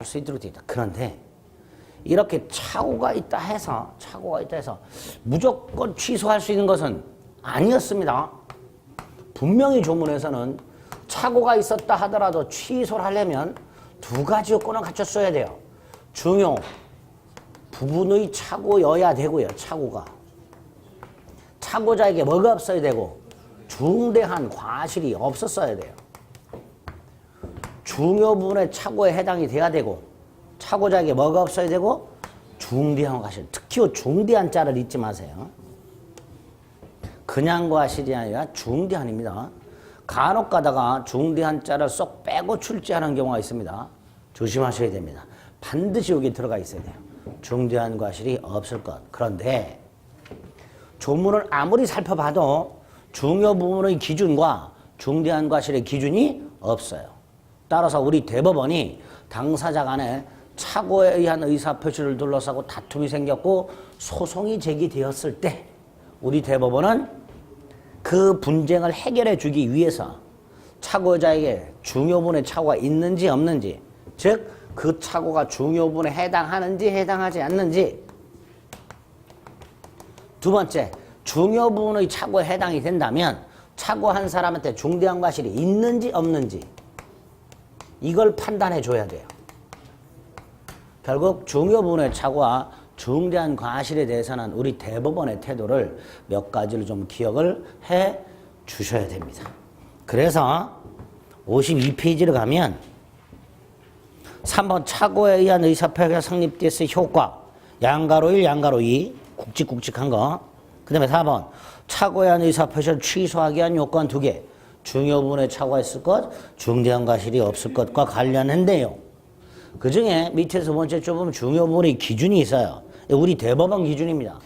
수 있도록 되어 있다. 그런데 이렇게 착오가 있다 해서 무조건 취소할 수 있는 것은 아니었습니다. 분명히 조문에서는 착오가 있었다 하더라도 취소를 하려면 두 가지 요건을 갖췄어야 돼요. 중요 부분의 착오여야 되고요. 착오자에게 뭐가 없어야 되고 중대한 과실이 없었어야 돼요. 중요 부분의 착오에 해당이 돼야 되고 착오자에게 뭐가 없어야 되고 중대한 과실. 특히 중대한 자를 잊지 마세요. 그냥 과실이 아니라 중대한입니다. 간혹 가다가 중대한 자를 쏙 빼고 출제하는 경우가 있습니다. 조심하셔야 됩니다. 반드시 여기 들어가 있어야 돼요. 중대한 과실이 없을 것. 그런데 조문을 아무리 살펴봐도 중요 부분의 기준과 중대한 과실의 기준이 없어요. 따라서 우리 대법원이 당사자 간에 착오에 의한 의사표시를 둘러싸고 다툼이 생겼고 소송이 제기되었을 때 우리 대법원은 그 분쟁을 해결해 주기 위해서 착오자에게 중요 부분의 착오가 있는지 없는지, 즉 그 착오가 중요 부분에 해당하는지 해당하지 않는지, 두 번째 중요 부분의 착오에 해당이 된다면 착오한 사람한테 중대한 과실이 있는지 없는지 이걸 판단해 줘야 돼요. 결국 중요 부분의 착오와 중대한 과실에 대해서는 우리 대법원의 태도를 몇 가지를 좀 기억을 해 주셔야 됩니다. 그래서 52페이지를 가면 3번 착오에 의한 의사표시가 성립됐을 효과 양가로 1, 양가로 2 굵직굵직한 거. 그 다음에 4번 착오에 의한 의사표시를 취소하기 위한 요건 2개 중요 부분에 착오가 있을 것, 중대한 과실이 없을 것과 관련한데요. 그 중에 밑에서 두 번째 쪽 보면 중요 부분의 기준이 있어요. 우리 대법원 기준입니다.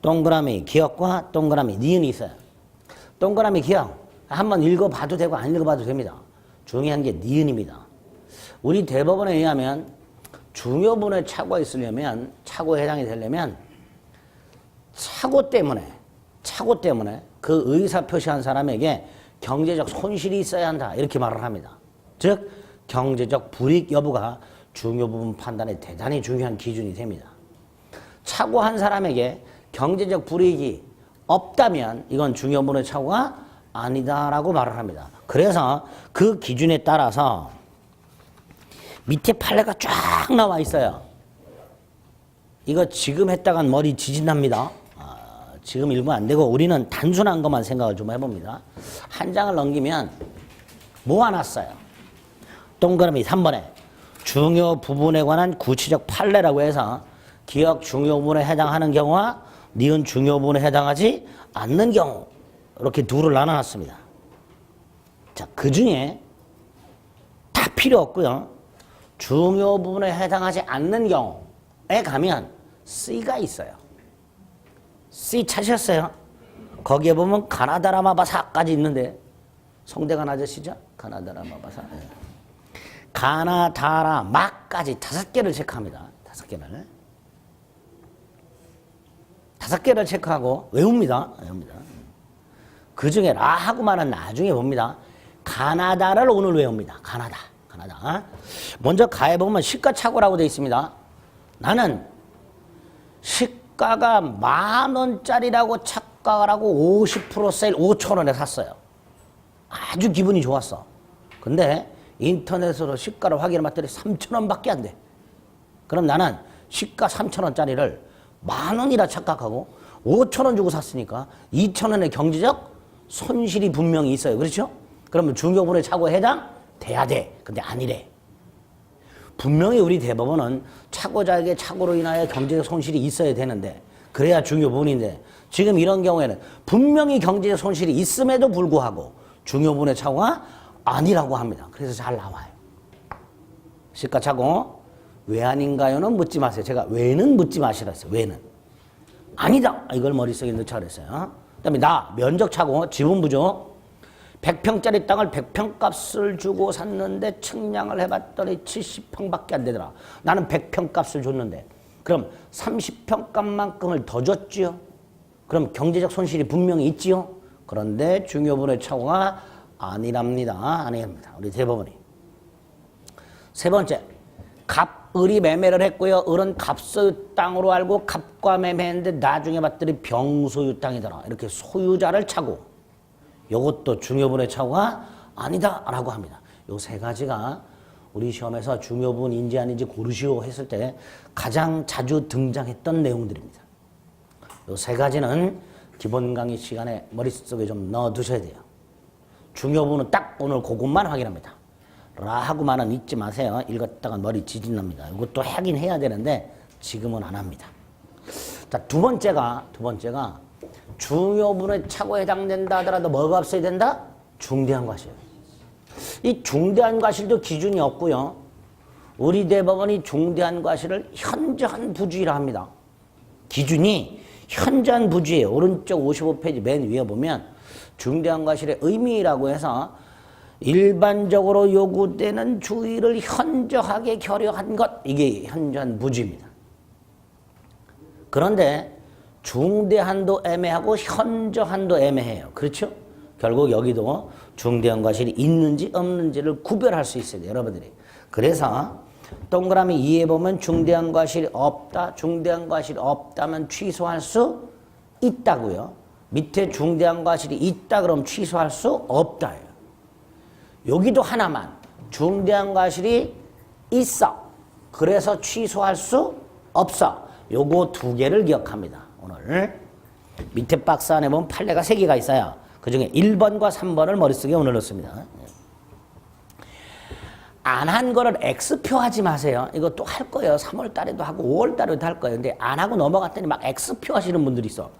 동그라미 기억과 동그라미 니은이 있어요. 동그라미 기억 한번 읽어봐도 되고 안 읽어봐도 됩니다. 중요한 게 니은입니다. 우리 대법원에 의하면 중요 부분에 착오가 있으려면 착오에 해당이 되려면 착오 때문에 그 의사 표시한 사람에게 경제적 손실이 있어야 한다 이렇게 말을 합니다. 즉 경제적 불이익 여부가 중요 부분 판단에 대단히 중요한 기준이 됩니다. 착오한 사람에게 경제적 불이익이 없다면 이건 중요 부분의 착오가 아니다라고 말을 합니다. 그래서 그 기준에 따라서 밑에 판례가 쫙 나와 있어요. 이거 지금 했다간 머리 지진납니다. 지금 읽으면 안 되고 우리는 단순한 것만 생각을 좀 해봅니다. 한 장을 넘기면 모아놨어요. 동그라미 3번에 중요 부분에 관한 구체적 판례라고 해서 기억 중요 부분에 해당하는 경우와 니은 중요 부분에 해당하지 않는 경우 이렇게 둘을 나눠놨습니다. 자, 그 중에 다 필요 없고요. 중요 부분에 해당하지 않는 경우에 가면 C가 있어요. C 찾으셨어요? 거기에 보면 가나다라마바사까지 있는데 성대간 아저씨죠? 가나다라마바사. 네. 가나다라마까지 5개를 체크합니다. 5개를. 5개를 체크하고 외웁니다. 그 중에 라하고만은 나중에 봅니다. 가나다를 오늘 외웁니다. 가나다. 먼저 가에 보면 시가착오라고 되어 있습니다. 나는 시가가 10,000원짜리라고 착각을 하고 50% 세일 5,000원에 샀어요. 아주 기분이 좋았어. 근데 인터넷으로 시가를 확인해 봤더니 3,000원밖에 안 돼. 그럼 나는 시가 3,000원짜리를 10,000원이라 착각하고 5,000원 주고 샀으니까 2,000원의 경제적 손실이 분명히 있어요. 그렇죠? 그러면 중요분의 착오에 해당? 돼야 돼. 근데 아니래. 분명히 우리 대법원은 착오자에게 착오로 인하여 경제적 손실이 있어야 되는데 그래야 중요 부분인데 지금 이런 경우에는 분명히 경제적 손실이 있음에도 불구하고 중요 부분의 착오가 아니라고 합니다. 그래서 잘 나와요. 시가착오 왜 아닌가요는 묻지 마세요. 제가 왜는 묻지 마시라 했어요. 왜는. 아니다. 이걸 머릿속에 넣자 그랬어요. 그 다음에 면적착오 지분부족 100평짜리 땅을 100평 값을 주고 샀는데 측량을 해봤더니 70평밖에 안 되더라. 나는 100평 값을 줬는데 그럼 30평 값만큼을 더 줬지요. 그럼 경제적 손실이 분명히 있지요. 그런데 중요분의 착오가 아니랍니다. 우리 대법원이. 세 번째, 갑 을이 매매를 했고요. 을은 갑소유 땅으로 알고 갑과 매매했는데 나중에 봤더니 병소유 땅이더라. 이렇게 소유자를 차고 이것도 중요분의 차고가 아니다라고 합니다. 요 세 가지가 우리 시험에서 중요분인지 아닌지 고르시오 했을 때 가장 자주 등장했던 내용들입니다. 요 세 가지는 기본 강의 시간에 머릿속에 좀 넣어두셔야 돼요. 중요분은 딱 오늘 그것만 확인합니다. 라 하고만은 잊지 마세요. 읽었다가 머리 지진납니다. 이것도 하긴 해야 되는데 지금은 안 합니다. 자, 두 번째가 중요분의 차고에 해당된다 하더라도 뭐가 없어야 된다? 중대한 과실. 이 중대한 과실도 기준이 없고요. 우리 대법원이 중대한 과실을 현저한 부주의라 합니다. 기준이 현저한 부주의예요. 오른쪽 55페이지 맨 위에 보면 중대한 과실의 의미라고 해서 일반적으로 요구되는 주의를 현저하게 결여한 것, 이게 현저한 부주의입니다. 그런데 중대한도 애매하고 현저한도 애매해요. 그렇죠? 결국 여기도 중대한 과실이 있는지 없는지를 구별할 수 있어야 돼요, 여러분들이. 그래서 동그라미 2에 보면 중대한 과실이 없다, 중대한 과실이 없다면 취소할 수 있다고요. 밑에 중대한 과실이 있다 그러면 취소할 수 없다예요. 여기도 하나만 중대한 과실이 있어. 그래서 취소할 수 없어. 요거 두 개를 기억합니다. 오늘 밑에 박스 안에 보면 판례가 3개가 있어요. 그중에 1번과 3번을 머릿속에 오늘 넣습니다. 안 한 거를 X표 하지 마세요. 이거 또 할 거예요. 3월 달에도 하고 5월 달에도 할 거예요. 근데 안 하고 넘어갔더니 막 X표 하시는 분들이 있어.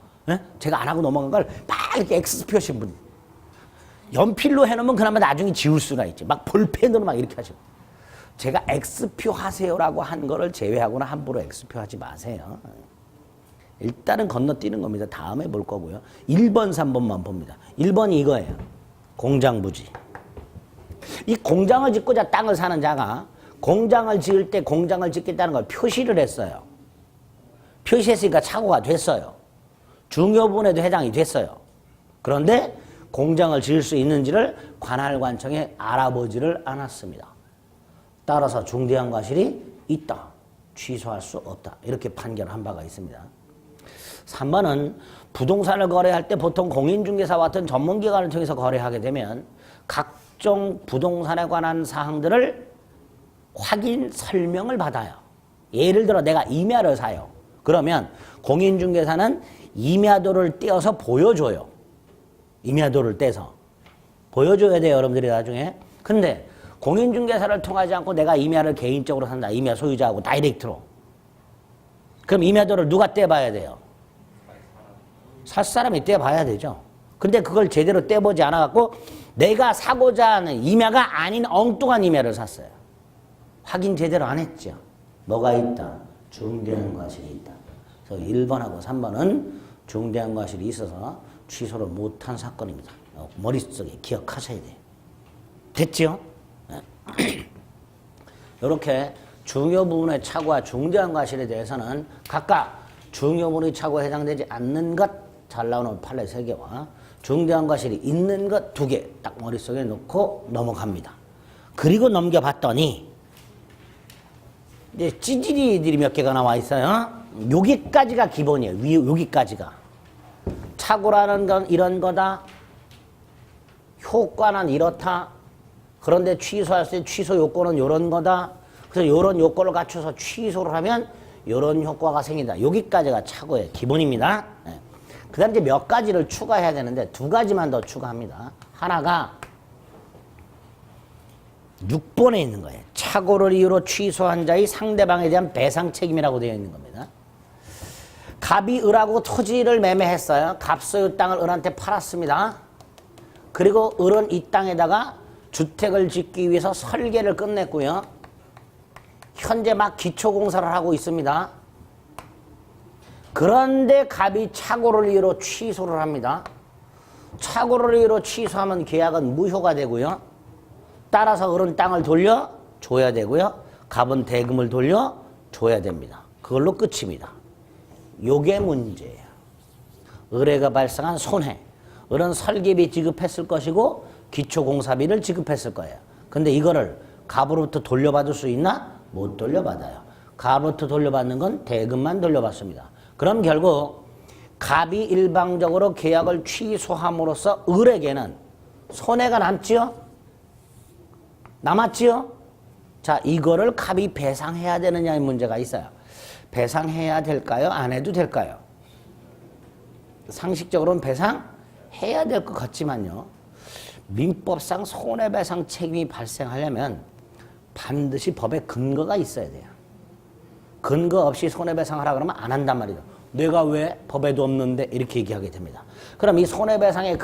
제가 안 하고 넘어간 걸 막 이렇게 X표 하시는 분. 연필로 해놓으면 그나마 나중에 지울 수가 있지. 막 볼펜으로 막 이렇게 하시고. 제가 X표 하세요라고 한 거를 제외하고는 함부로 X표 하지 마세요. 일단은 건너뛰는 겁니다. 다음에 볼 거고요. 1번, 3번만 봅니다. 1번이 이거예요. 공장부지. 이 공장을 짓고자 땅을 사는 자가 공장을 지을 때 공장을 짓겠다는 걸 표시를 했어요. 표시했으니까 착오가 됐어요. 중요분에도 해당이 됐어요. 그런데 공장을 지을 수 있는지를 관할관청에 알아보지를 않았습니다. 따라서 중대한 과실이 있다. 취소할 수 없다. 이렇게 판결한 바가 있습니다. 3번은 부동산을 거래할 때 보통 공인중개사와 같은 전문기관을 통해서 거래하게 되면 각종 부동산에 관한 사항들을 확인 설명을 받아요. 예를 들어 내가 임야를 사요. 그러면 공인중개사는 임야도를 떼어서 보여줘요. 임야도를 떼서 보여줘야 돼요, 여러분들이 나중에. 근데 공인중개사를 통하지 않고 내가 임야를 개인적으로 산다. 임야 소유자하고 다이렉트로. 그럼 임야도를 누가 떼봐야 돼요? 살 사람이 떼봐야 되죠. 근데 그걸 제대로 떼보지 않아갖고 내가 사고자 하는 임야가 아닌 엉뚱한 임야를 샀어요. 확인 제대로 안 했죠. 뭐가 있다? 중대한 과실이 있다. 그래서 1번하고 3번은 중대한 과실이 있어서 취소를 못한 사건입니다. 머릿속에 기억하셔야 돼요. 됐죠? 이렇게 중요 부분의 착오와 중대한 과실에 대해서는 각각 중요 부분의 착오에 해당되지 않는 것 잘 나오는 판례 3개와 중대한 과실이 있는 것 2개 딱 머릿속에 넣고 넘어갑니다. 그리고 넘겨봤더니 이제 찌질이들이 몇 개가 나와 있어요. 여기까지가 기본이에요. 여기까지가. 착오라는 건 이런 거다. 효과는 이렇다. 그런데 취소할 때 취소 요건은 이런 거다. 그래서 이런 요건을 갖춰서 취소를 하면 이런 효과가 생긴다. 여기까지가 착오의 기본입니다. 네. 그 다음 이제 몇 가지를 추가해야 되는데 2가지만 더 추가합니다. 하나가 6번에 있는 거예요. 착오를 이유로 취소한 자의 상대방에 대한 배상 책임이라고 되어 있는 겁니다. 갑이 을하고 토지를 매매했어요. 갑소유 땅을 을한테 팔았습니다. 그리고 을은 이 땅에다가 주택을 짓기 위해서 설계를 끝냈고요. 현재 막 기초공사를 하고 있습니다. 그런데 갑이 착오를 이유로 취소를 합니다. 착오를 이유로 취소하면 계약은 무효가 되고요. 따라서 을은 땅을 돌려줘야 되고요. 갑은 대금을 돌려줘야 됩니다. 그걸로 끝입니다. 요게 문제예요. 을해가 발생한 손해. 을은 설계비 지급했을 것이고 기초공사비를 지급했을 거예요. 근데 이거를 갑으로부터 돌려받을 수 있나? 못 돌려받아요. 갑으로부터 돌려받는 건 대금만 돌려받습니다. 그럼 결국 갑이 일방적으로 계약을 취소함으로써 을에게는 손해가 남지요? 남았지요? 자, 이거를 갑이 배상해야 되느냐의 문제가 있어요. 배상해야 될까요? 안 해도 될까요? 상식적으로는 배상해야 될 것 같지만요. 민법상 손해배상 책임이 발생하려면 반드시 법에 근거가 있어야 돼요. 근거 없이 손해배상하라 그러면 안 한단 말이죠. 내가 왜 법에도 없는데 이렇게 얘기하게 됩니다. 그럼 이 손해배상의